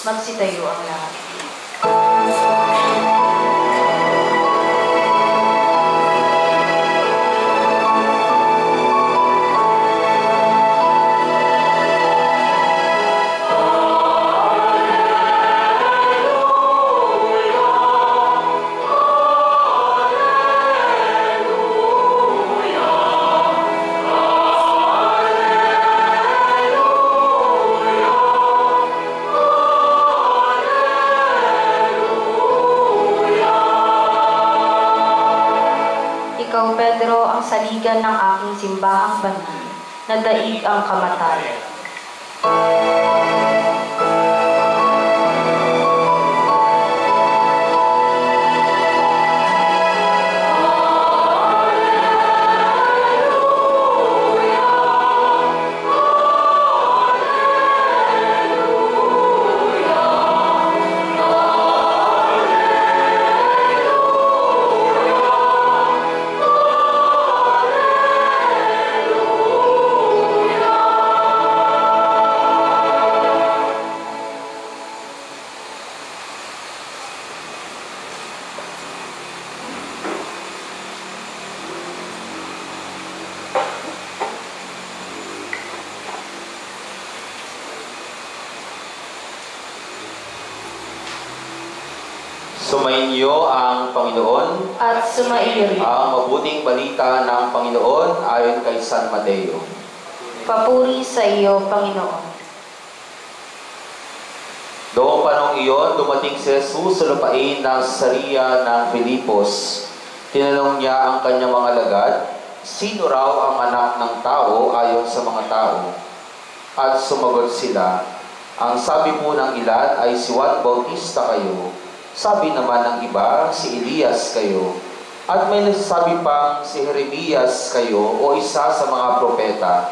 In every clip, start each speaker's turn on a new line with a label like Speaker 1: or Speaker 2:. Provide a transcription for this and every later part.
Speaker 1: Magsitayo ang lahat. Ikaw, Pedro, ang saligan ng aking simbahang banal, na daig ang kamatayan.
Speaker 2: Sumainyo ang Panginoon
Speaker 1: At sumaiyo rin.
Speaker 2: ang mabuting balita ng Panginoon ayon kay San Mateo.
Speaker 1: Papuri sa iyo, Panginoon.
Speaker 2: Noong panahong iyon, dumating si Jesus sa lupain ng Cesarea ng Filipos. Tinanong niya ang kanyang mga alagad, sino raw ang anak ng tao ayon sa mga tao? At sumagot sila, ang sabi po ng ilan ay si Juan Bautista kayo. Sabi naman ng iba, si Elias kayo. At may nagsasabi pang si Jeremias kayo o isa sa mga propeta.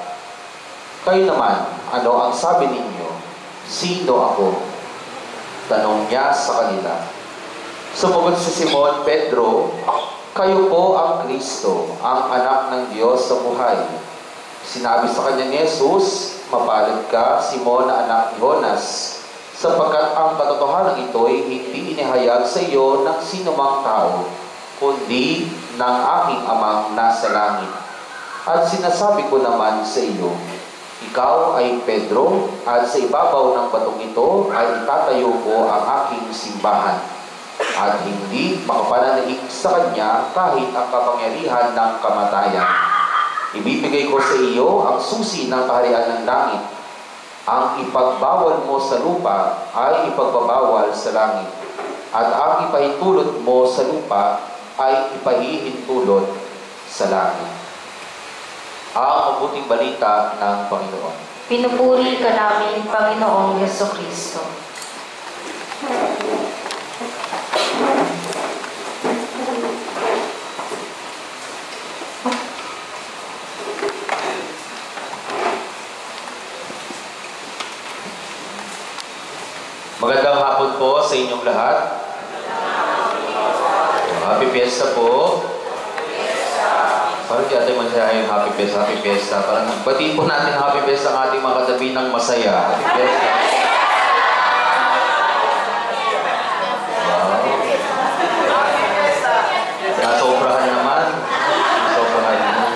Speaker 2: Kayo naman, ano ang sabi ninyo? Sino ako? Tanong niya sa kanila. Sumagot si Simon Pedro, kayo po ang Kristo, ang anak ng Diyos sa buhay. Sinabi sa kanya ni Jesus, mapalad ka, Simon na anak ni Jonas, sapagkat ang katotohanan ito'y hindi inihayag sa iyo ng sinumang tao, kundi ng aking amang nasa langit. At sinasabi ko naman sa iyo, ikaw ay Pedro, at sa ibabaw ng batong ito ay itatayo ko ang aking simbahan. At hindi makapananaig sa kanya kahit ang kapangyarihan ng kamatayan. Ibibigay ko sa iyo ang susi ng kaharian ng langit. Ang ipagbawal mo sa lupa ay ipagbabawal sa langit. At ang ipahintulot mo sa lupa ay ipahihintulot sa langit. Ang mabuting balita ng Panginoon.
Speaker 1: Pinupuri ka namin, Panginoong Jesucristo.
Speaker 2: Magandang hapon po sa inyong lahat. Happy Fiesta po. Parang di natin masayahin Happy Fiesta, Happy Fiesta. Parang batiin po natin Happy Fiesta ang ating mga katabi ng masaya. Happy Fiesta. Wow. Nasobrahan naman. Nasobrahan naman.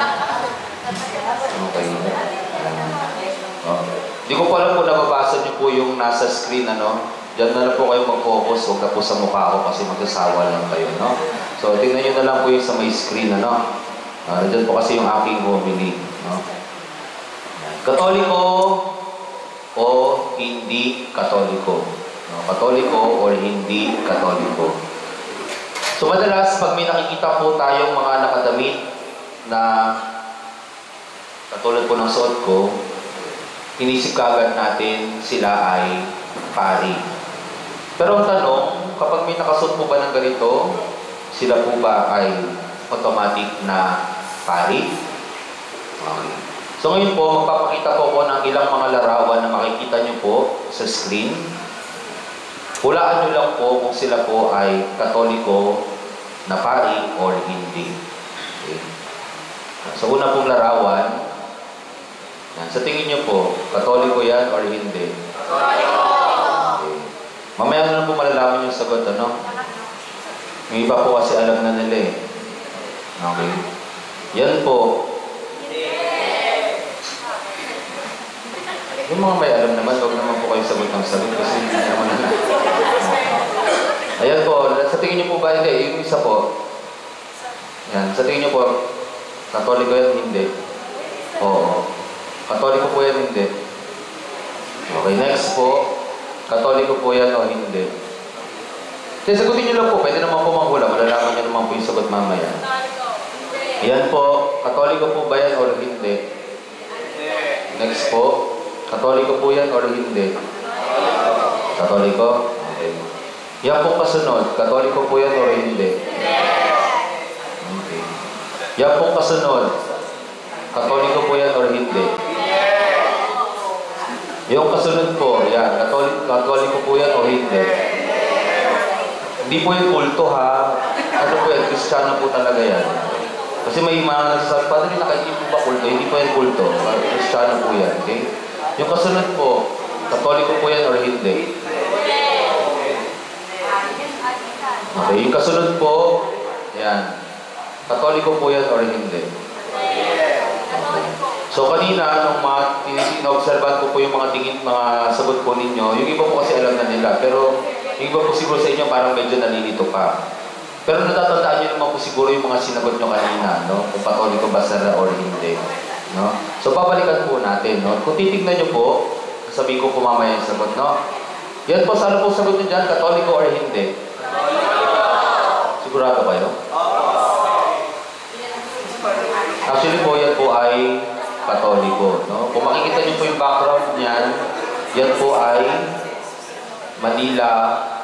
Speaker 2: Okay. Di ko pa alam kung nababasa niyo po yung nasa screen, ano? Diyan na lang po kayo mag-focus, huwag na po sa mukha ko kasi magsasawa lang kayo, no? So, tingnan nyo na lang po yung sa may screen, ano? Diyan po kasi yung aking homily, no? Katoliko o hindi katoliko? No? Katoliko o hindi katoliko? So, madalas, pag may nakikita po tayong mga nakadamit na katulad po ng suot ko, inisip kaagad natin sila ay pari. Pero ang tanong, kapag may nakasuot po ba ng ganito, sila po ba ay automatic na pari? Okay. So ngayon po, magpapakita po ko ng ilang mga larawan na makikita nyo po sa screen. Hulaan nyo lang po kung sila po ay katoliko na pari or hindi. Okay. So una pong larawan, yan. Sa tingin nyo po, katoliko yan or hindi? Katoliko! Okay. Mamaya na lang po malalaman yung sagot, ano? Yung iba po kasi alam na nila eh. Okay. Yan po. Yung mga may alam naman, huwag naman po kayo sagot ng sagot kasi hindi naman alam. Ayan po, sa tingin niyo po ba hindi? Yung isa po. Yan, sa tingin niyo po, Katoliko yan, hindi. Oo. Katoliko po yan, hindi. Okay, next po. Katoliko po yan o hindi. Kaya sagutin niyo lang po, pwede naman po manghula. Malalaman niyo naman po yung sagot mamaya. Yan po, Katoliko po ba yan o hindi? Next po. Katoliko po yan or hindi? Katoliko? Okay. Yan po kasunod. Katoliko po yan or hindi? Okay. Yan po kasunod. Katoliko po yan or hindi? Yung kasunod po, yan. Katoliko po yan o hindi? Hindi po yung kulto ha. Ano po yan? Kristiyano po talaga yan. Kasi may mga nagsasabi, Padre, nakaintindi po ba kulto? Hindi po yan kulto. Kristiyano po yan. Okay? Yung kasunod po, Katoliko po yan or hindi? Okay, yung kasunod po, yan. Katoliko po yan or hindi? Okay. So kanina, nung na-observan ko po yung mga tingin, mga sagot po ninyo, yung iba po kasi alam na nila, pero yung iba po siguro sa inyo parang medyo nalilito pa. Pero natatandaan nyo naman po siguro yung mga sinagot nyo kanina, no? Kung Katoliko ba sila or hindi. No? So, babalikan po natin. No? Kung titignan nyo po, sabihin ko po mamaya yung sagot. No? Yan po, saan po sagot nyo dyan? Katoliko or hindi? Sigurado kayo? Actually po, yan po ay Katoliko. No? Kung makikita nyo po yung background niyan, yan po ay Manila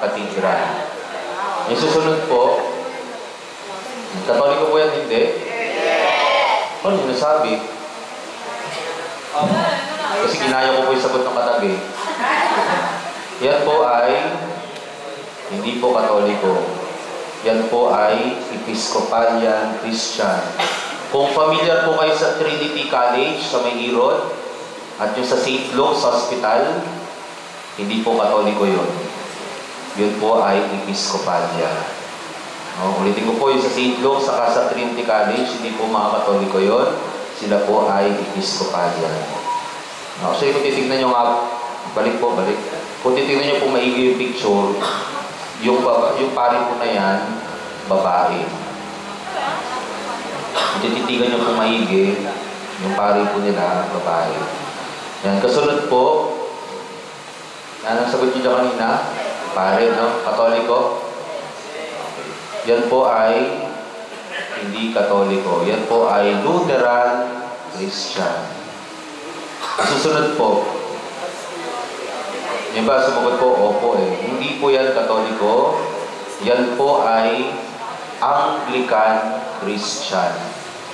Speaker 2: Cathedral. Yung susunod po, Katoliko po yan, hindi? Ano yung nasabi? Kasi ginaya ko po yung sagot ng katabi. Yan po ay hindi po Katoliko. Yan po ay Episcopalian Christian. Kung familiar po kayo sa Trinity College sa May Irod at yung sa St. Luke's Hospital, hindi po Katoliko yun. Yun po ay Episcopalian. Ulitin ko po yung sa St. Luke's saka sa Trinity College, hindi po mga Katoliko yun. Sila po ay Episcopalian. So, kung titignan nyo nga, balik. Kung titignan nyo po maigi yung picture, yung pari po na yan, babae. Kung titigan nyo po maigi, yung pari po nila, babae. Yan, kasunod po, yan ang sagot nyo dyan kanina, pare, no? Katoliko. Yan po ay hindi Katoliko. Yan po ay Lutheran Christian. Susunod po. Yung ba, sumagot po, opo eh. Hindi po yan Katoliko. Yan po ay Anglican Christian.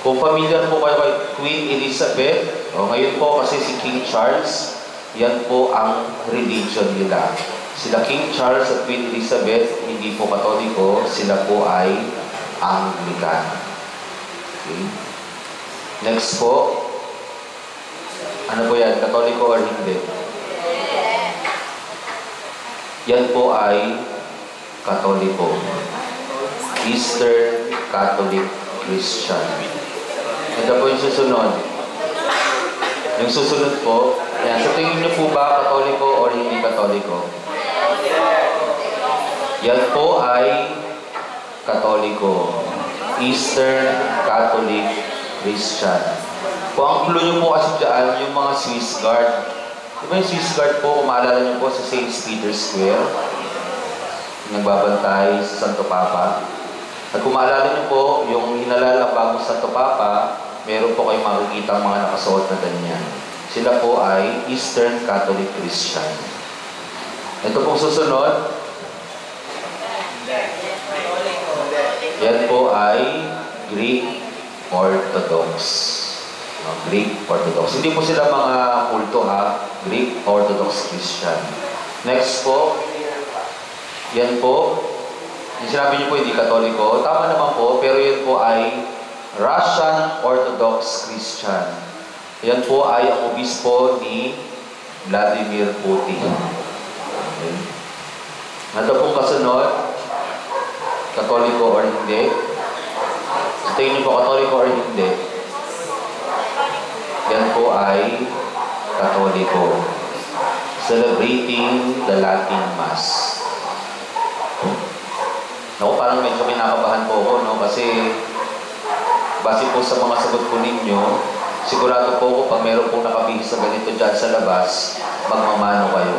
Speaker 2: Kung familiar po kayo kay Queen Elizabeth, ngayon po kasi si King Charles, yan po ang religion nila. Sila King Charles at Queen Elizabeth, hindi po Katoliko, sila po ay Anglican. Okay. Next po. Ano po yan? Katoliko or hindi? Yan po ay Katoliko. Eastern Catholic Christian. Ito po yung susunod. Yung susunod po, yan. Sa tingin niyo po ba Katoliko or hindi Katoliko? Yan po ay Katoliko. Eastern Catholic Christian. Kung ang clue nyo po kasi dyan, yung mga Swiss Guard. Diba yung Swiss Guard po, kung maalala nyo po sa St. Peter's Square, nagbabantay sa Santo Papa. At kung maalala nyo po, yung hinalala bagong Santo Papa, meron po kayong makikita mga nakasuot na ganyan. Sila po ay Eastern Catholic Christian. Ito pong susunod. Yan po ay Greek Orthodox. Greek Orthodox. Hindi po sila mga kulto ha. Greek Orthodox Christian. Next po. Yan po. Yung sinabi niyo po hindi Katoliko. Tama naman po. Pero yan po ay Russian Orthodox Christian. Yan po ay ang obispo ni Vladimir Putin. Okay. Ito pong kasunod, Katoliko or hindi. Sa tingin niyo po, Katoliko or hindi? Yan po ay Katoliko. Celebrating the Latin Mass. Naku, parang medyo kinakabahan po ako, no? Kasi base po sa mga sagot po ninyo, sigurado po ako pag meron pong nakabihis sa ganito dyan sa labas, magmamano kayo.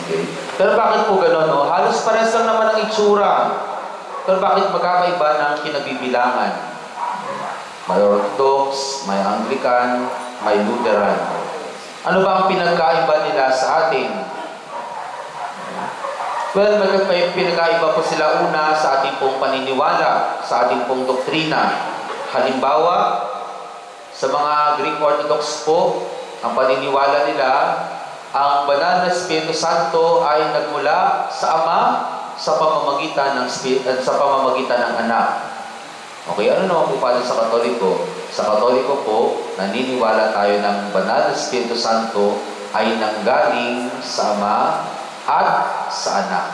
Speaker 2: Okay. Pero bakit po gano'n, no? Halos pares lang naman ang itsura. Pero bakit magkakaiba ng kinabibilangan? May Orthodox, may Anglican, may Lutheran. Ano ba ang pinagkaiba nila sa atin? Well, pinagkaiba po sila una sa ating pong paniniwala, sa ating pong doktrina. Halimbawa, sa mga Greek Orthodox po, ang paniniwala nila, ang banal na Espiritu Santo ay nagmula sa Ama sa pamamagitan ng Anak. Okay, ano naman po pala sa Katoliko? Sa Katoliko po, naniniwala tayo ng banal na Espiritu Santo ay nanggaling sa Ama at sa Anak.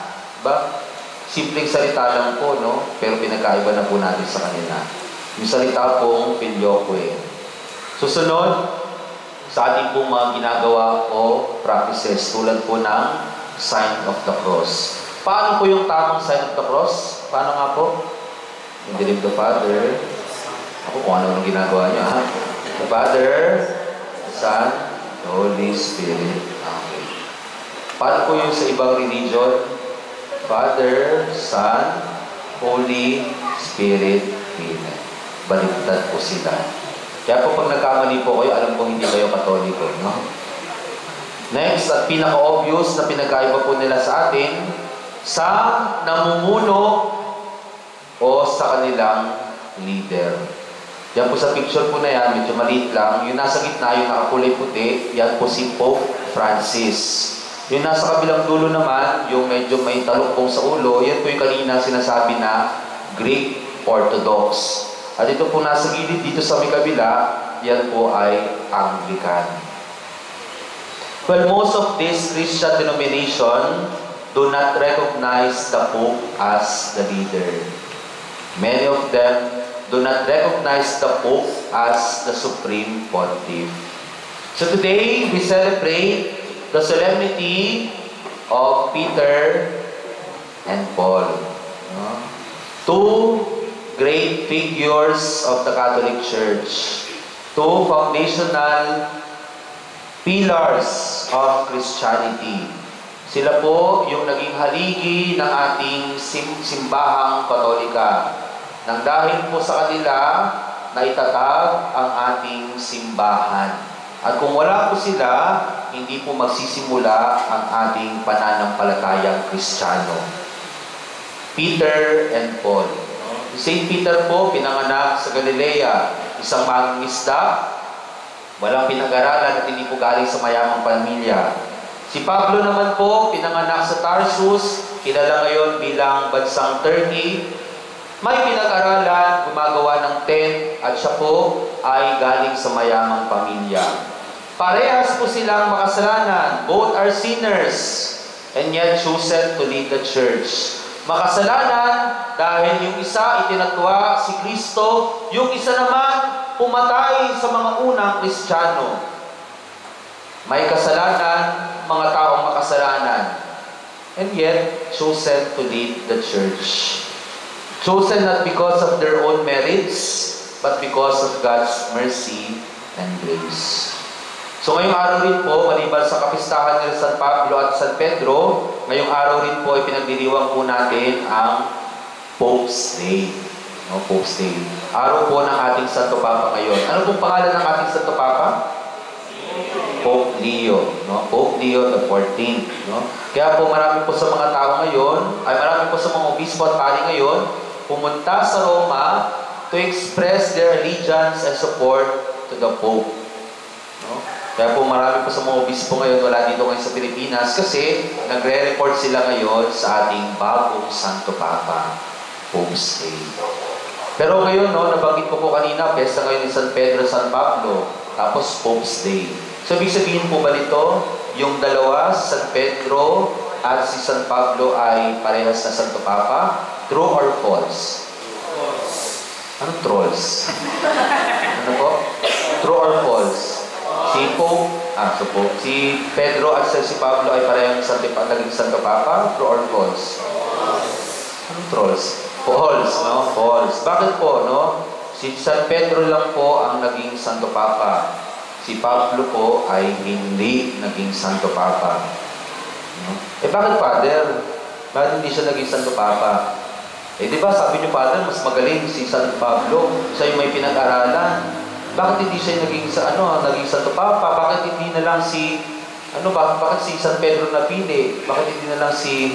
Speaker 2: Diba? Simpleng salita lang po, no? Pero pinagkaiba na po natin sa kanila. Yung salita pong filioque. Susunod, sa ating pong mga ginagawa o practices, tulad po ng sign of the cross. Paano po yung tamang sign of the cross? Paano nga po? In the name of the Father. Ako kung ano yung ginagawa niya, ha? The Father, the Son, the Holy Spirit. Paano po yung sa ibang religion? Father, Son, Holy Spirit, Amen. Baliktad po sila. Kaya po pag nagkamali po kayo, alam po hindi kayo Katoliko, no? Next, at pinaka-obvious na pinagkaiba po nila sa atin, sa namumuno o sa kanilang leader. Yan po sa picture po na yan, medyo maliit lang. Yung nasa gitna, yung nakakulay puti, yan po si Pope Francis. Yung nasa kabilang dulo naman, yung medyo may talukpong sa ulo, yan po yung kanina sinasabi na Greek Orthodox. At ito po nasa gilid dito sa may kabila, yan po ay Anglican. Well, most of this Christian denomination do not recognize the Pope as the leader. Many of them do not recognize the Pope as the Supreme Pontiff. So today, we celebrate the solemnity of Peter and Paul. Two great figures of the Catholic Church. Two foundational pillars of Christianity. Sila po yung naging haligi ng ating simbahang Katolika. Nang dahil po sa kanila, naitatag ang ating simbahan. At kung wala po sila, hindi po magsisimula ang ating pananampalatayang Kristiyano. Peter and Paul. Saint Peter po, pinanganak sa Galilea, isang mangingisda, walang pinag-aralan at hindi po galing sa mayamang pamilya. Si Pablo naman po, pinanganak sa Tarsus, kilala ngayon bilang bansang Turkey. May pinag-aralan, gumagawa ng tent, at siya po ay galing sa mayamang pamilya. Parehas po silang makasalanan. Both are sinners, and yet chosen to lead the church. Makasalanan dahil yung isa itinatwa si Kristo, yung isa naman pumatay sa mga unang Kristiyano. May kasalanan, mga taong makasalanan, and yet chosen to lead the church. Chosen not because of their own merits, but because of God's mercy and grace. So ngayong araw rin po, maliban sa kapistahan nila San Pablo at San Pedro, ngayong araw rin po ay pinagdiriwang po natin ang Pope's Day. No, Pope's Day. Araw po ng ating Santo Papa ngayon. Ano pong pangalan ng ating Santo Papa? Pope Leo. No? Pope Leo the 14th. No? Kaya po marami po sa mga tao ngayon, ay marami po sa mga obispo at pari ngayon, pumunta sa Roma to express their allegiance and support to the Pope. No? Kaya po marami po sa mga obispo ngayon wala dito ngayon sa Pilipinas kasi nagre-report sila ngayon sa ating bagong Santo Papa, Pope's Day. Pero ngayon, no, nabanggit ko po kanina, pesta ngayon ni San Pedro, San Pablo, tapos Pope's Day. So, ibig sabihin po ba nito, yung dalawa, si San Pedro at si San Pablo ay parehas na Santo Papa? True or false? Anong trolls? Ano po? True or false? Si Pedro at si Pablo ay parehas naging Santo Papa? True or false? Anong trolls? False, no? False. Bakit po, no? Si San Pedro lang po ang naging Santo Papa. Si Pablo po ay hindi naging Santo Papa. No? Bakit, Father? Bakit hindi siya naging Santo Papa? Di ba, sabi niyo, Father, mas magaling si San Pablo. Siya yung may pinag-aralan. Bakit hindi siya naging Santo Papa? Bakit hindi na lang bakit si San Pedro napili? Bakit hindi na lang si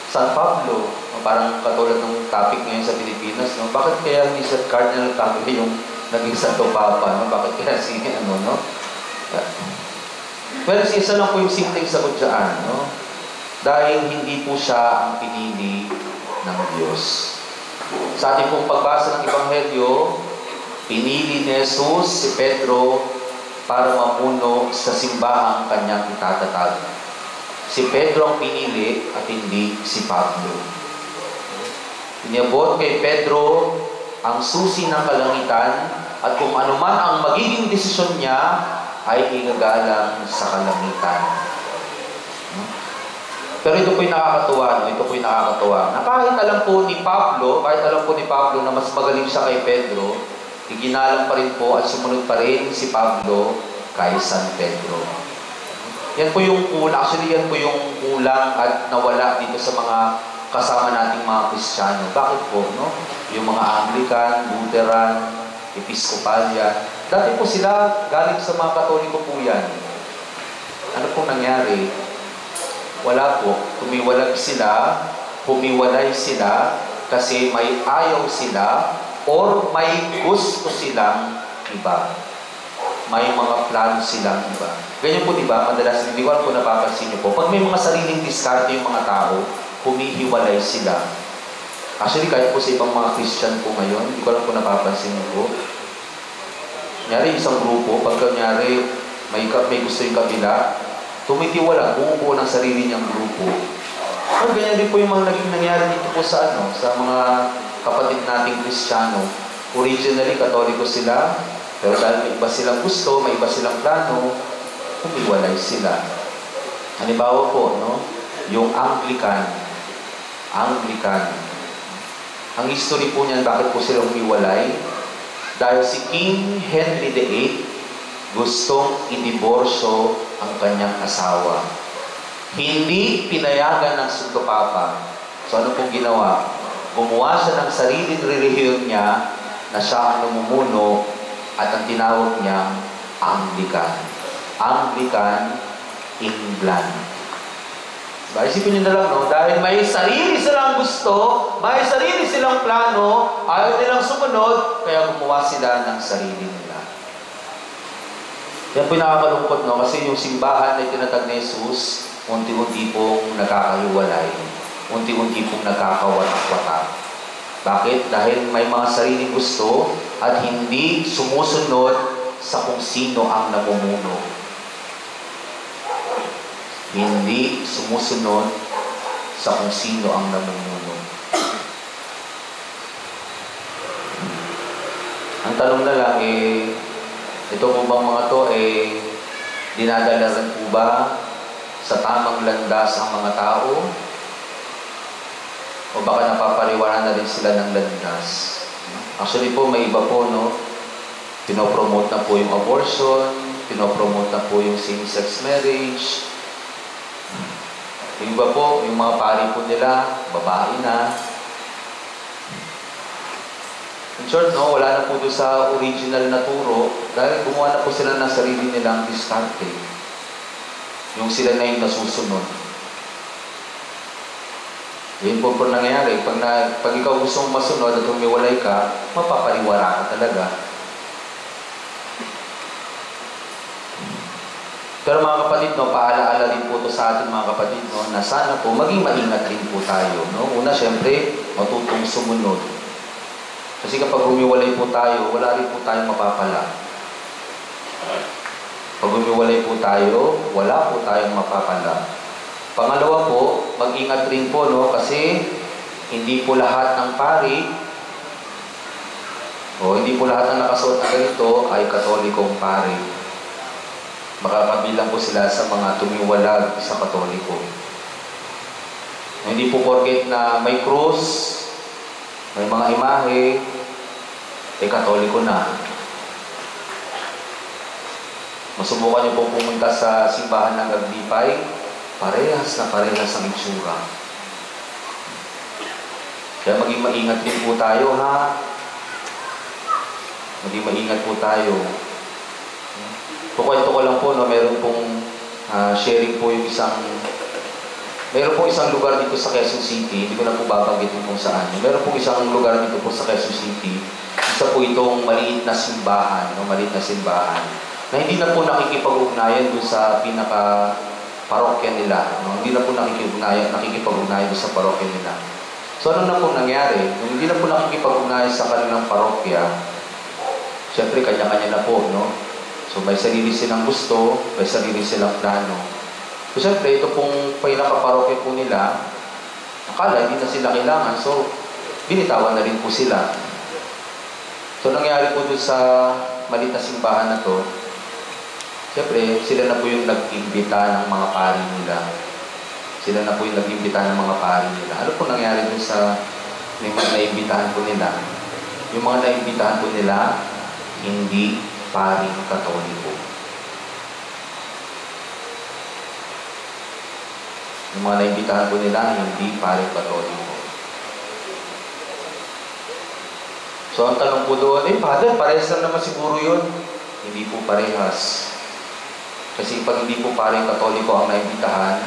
Speaker 2: San Pablo? Parang katulad ng topic ngayon sa Pilipinas, no? Bakit kaya hindi si Cardinal Tagle yung naging Santo Papa, no? Bakit kaya no? Well, isa lang po yung simpleng sagot dyan, no? Dahil hindi po siya ang pinili ng Diyos. Sa ating pong pagbasa ng Ebanghelyo, pinili ni Jesus si Pedro para mamuno sa simbahang kanyang itatatag. Si Pedro ang pinili at hindi si Pablo. Iniabot kay Pedro ang susi ng kalangitan at kung anuman ang magiging desisyon niya ay igagalang sa kalangitan. Pero ito po'y nakakatuwa, no? Ito po'y nakakatuwa. Na kahit alam po ni Pablo na mas magaling siya kay Pedro, iginalang pa rin po at sumunod pa rin si Pablo kay San Pedro. Yan po yung kulang. Actually, yan po yung kulang at nawala dito sa mga kasama nating mga Kristiyano. Bakit po, no? Yung mga Anglican, Lutheran, Episcopalian. Dati po sila galing sa mga Katoliko po yan. Ano pong nangyari? Wala po. Humiwalay sila kasi may ayaw sila or may gusto silang iba. May mga plano silang iba. Ganyan po, di ba? Madalas, hindi ko alam kung napapansin niyo po. Pag may mga sariling diskarte yung mga tao, humihiwalay sila. Actually, kahit po sa ibang mga Christian po ngayon, hindi ko alam kung napapansin niyo po. Kunyari, isang grupo, pag kunyari, may gusto yung kabila, tumitiwala, bumubuo ng sarili niyang grupo. At ganyan din po yung mga naging nangyari dito po sa mga kapatid nating Kristiyano. Originally, Katoliko sila, pero dahil may iba silang gusto, may iba silang plano, humiwalay sila. Halimbawa po, no? Yung Anglican. Ang history po niyan, bakit po sila humiwalay? Dahil si King Henry VIII gustong idiborsyo ang kanyang asawa. Hindi pinayagan ng Santo Papa. So ano pong ginawa? Gumawa siya ng sariling relihiyon niya na siya ang namumuno at ang tinawag niyang Anglican. Anglican England. Diba? Isipin nyo na lang, no? Dahil may sarili silang gusto, may sarili silang plano, ayaw nilang sumunod, kaya gumawa sila ng sarili nila. Yan po yung nakakalungkot, no? Kasi yung simbahan na itinatag ni Jesus, unti-unti pong nakakahiwalay, unti-unti pong nakakawatak-watak. Bakit? Dahil may mga sariling gusto at hindi sumusunod sa kung sino ang namumuno. Hindi sumusunod sa kung sino ang namumuno. Ang tanong na lang, ito po bang mga to, dinadala rin po ba sa tamang landas ang mga tao? O baka napapariwanan na rin sila ng landas? Actually po, may iba po, no? Pinopromote na po yung abortion, pinopromote na po yung same-sex marriage. Yung iba po, yung mga pari po nila, babae na. In short, no, wala na po doon sa original na turo dahil gumawa na po sila ng sarili nilang diskarte. Yung sila na yung nasusunod. Yun po po nangyayari. Pag ikaw gustong masunod at humiwalay ka, mapapariwara ka talaga. Pero mga kapatid, no, paalaala rin po ito sa ating mga kapatid, no, na sana po maging maingat rin po tayo. No? Una, syempre, matutong sumunod. Kasi kapag humiwalay po tayo, wala rin po tayong mapapala. Pag humiwalay po tayo, wala po tayong mapapala. Pangalawa po, mag-ingat rin po, no? Kasi hindi po lahat ng pari o hindi po lahat ng nakasuot na ganito ay katolikong pari. Makakabilang po sila sa mga tumiwalag sa katoliko. Hindi po porket na may krus, may mga imahe, katoliko na. Masubukan niyo po pumunta sa simbahan ng Aglipay, parehas ang itsura. Kaya maging maingat din po tayo, ha? Maging maingat po tayo. Kukwento ko lang po, no, meron pong sharing po yung meron pong isang lugar dito sa Quezon City, hindi ko na po babanggitin kung saan. Meron pong isang lugar dito po sa Quezon City, isa po itong maliit na simbahan, no, maliit na simbahan, na hindi na po nakikipag-ugnayan doon sa pinaka-parokya nila. No? Hindi na po nakikipag-ugnayan doon sa parokya nila. So ano na po nangyari? Nung hindi na po nakikipag-ugnayan sa kanilang parokya, siyempre kanya-kanya na po, no? So may sarili silang gusto, may sarili silang plano. So siyempre ito pong pinaka-parokya po nila, akala hindi na sila kailangan, so binitawan na rin po sila. So nangyari po doon sa maliit na simbahan na to, siyempre, sila na po yung nag-imbita ng mga pari nila. Sila na po yung nag-imbita ng mga pari nila. Ano po nangyari dun sa mga naimbitahan po nila? Yung mga naimbitahan po nila, hindi paring katoliko. Yung mga naimbitahan po nila, hindi paring katoliko. So, ang tanong po doon, Father, parehas lang naman siguro yun. Hindi po parehas. Kasi pag hindi po paring katoliko ang naimbitahan,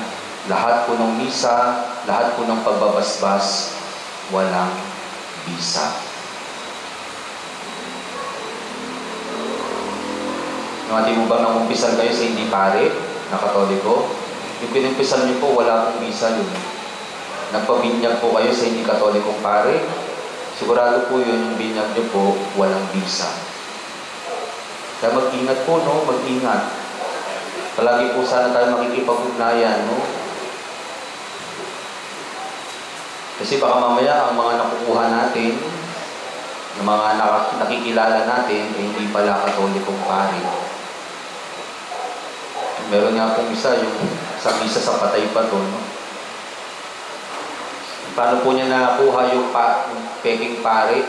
Speaker 2: lahat po ng misa, lahat po ng pagbabasbas, walang bisa. Nangati mo bang namumpisal kayo sa hindi pare na katoliko? Yung pinumpisal niyo po, wala pong bisa yun. Nagpabinyag po kayo sa hindi katolikong pare, sigurado po yun, yung binyag niyo po, walang bisa. Kaya mag-ingat po, no? Mag-ingat. Palagi po sana tayo makikipag-ugnayan, no? Kasi baka mamaya ang mga nakukuha natin, ng mga nakikilala natin, hindi pala katolikong pari. Meron nga pong isa, yung sa misa sa patay pa to, no? Paano po niya nakuha yung peking pari?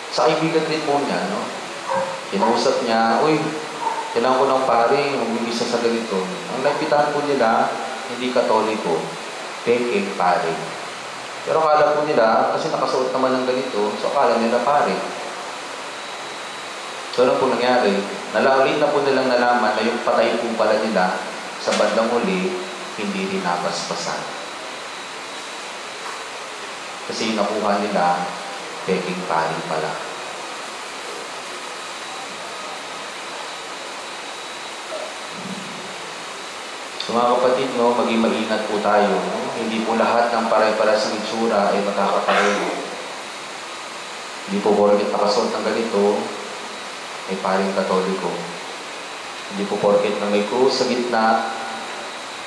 Speaker 2: Sa kaibigan rin po niya, no? Kinausap niya, kailangan ko ng pare, mag-ibisa sa ganito. Ang nagpitahan po nila, hindi katoliko, peking pare. Pero akala po nila, kasi nakasuot naman ng ganito, so akala nila pare. So ano po nangyari? Ulit na po nilang nalaman na yung patay po pala nila sa bandang huli, hindi rin nabasbasan. Kasi yung nakuha nila, peking pare pala. So mga kapatid, no, maging maingat po tayo. No? Hindi po lahat ng pare-pares ng itsura ay magkakapareho. Hindi po porket nakasuot ng ganito, ay paring katoliko. Hindi po porket na may krus sa gitna,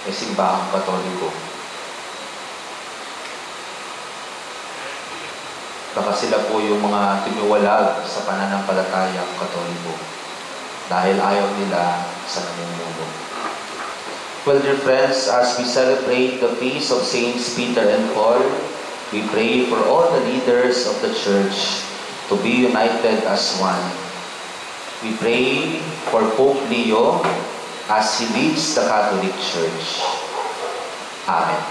Speaker 2: ay simbahang katoliko. Baka sila po yung mga tumiwalag sa pananampalatayang katoliko dahil ayaw nila sa namumuno. Well, dear friends, as we celebrate the feast of Saints Peter and Paul, we pray for all the leaders of the Church to be united as one. We pray for Pope Leo as he leads the Catholic Church. Amen.